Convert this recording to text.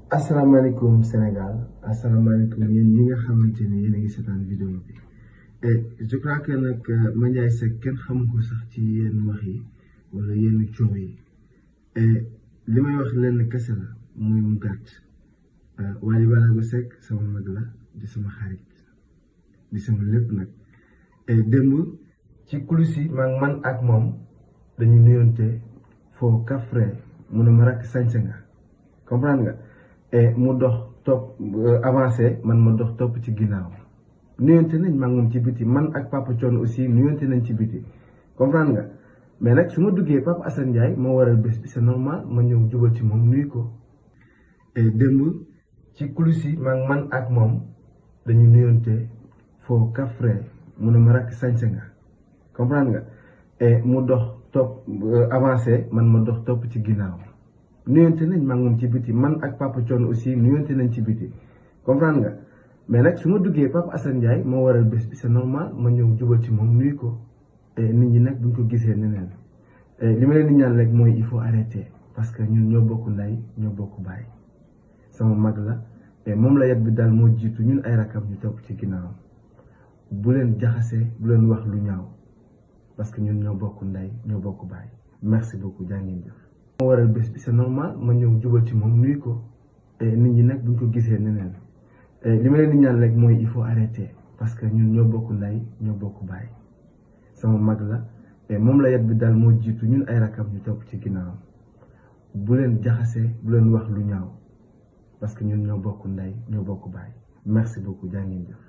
asalaamaaleykum Sénégal asalaamaaleykum yéen ñi nga xamante ni yéen a ngi seetaan vidéo bi et je crois que nag Mandiaye Seck kenn xamu ko sax ci yenn wax yi wala yenn coow yi et li may wax lenn kese la muy mu gàtt Wally Ballago Seck sama mag la di sama xarit di sama lépp nag et démb ci coulisses yi man ak moom dañu nuyonte foo kafre mu ne ma rakk sañse nga comprendre nga et mu dox topp avancé man ma dox topp ci ginnaaw nuyonte nañ maa ngi moom ci biti man ak Papa Thione aussi nuyonte nañ ci biti comprendre nga mais nag su ma duggee Papa Assane Ndiaye moo waral bés bi c'est normal ma ñëw jubal ci moom nuyu ko et démb ci coulisses yi man ak moom dañu nuyonte foo kafre mu ne ma rakk sañse nga comprendre nga et mu dox topp avancé man ma dox topp ci ginnaaw nuyonte nañ maa ngi moom ci biti man ak Papa Thione aussi nuyonte nañ ci biti comprendre nga mais nag su ma duggee Papa Assane Ndiaye moo waral bés bi c'est normal ma ñëw jubal ci moom nuyu ko et nit ñi nag buñ ko gisee neneen li ma leen di ñaan rek mooy il faut arrêter parce que ñun ñoo bokk ndey ñoo bokk baay sama mag la et moom la yat bi daal moo jiitu ñun ay rakam ñu topp ci ginnaawam bu leen jaxasee bu leen wax lu ñaaw parce que ñun ñoo bokk ndey ñoo bokk baay merci beaucoup jaa ngeen jëf. moo waral bés bi c'est normal ma ñëw jubal ci moom nuyu ko et nit ñi nag buñ ko gisee neneen li ma leen di ñaan rek mooy il faut arrêter parce que ñun ñoo bokk ndey ñoo bokk baay sama mag la et moom la yat bi daal moo jiitu ñun ay rakam ñu topp ci ginnaawam bu leen jaxasee bu leen wax lu ñaaw parce que ñun ñoo bokk ndey ñoo bokk baay merci beaucoup jaa ngeen jëf.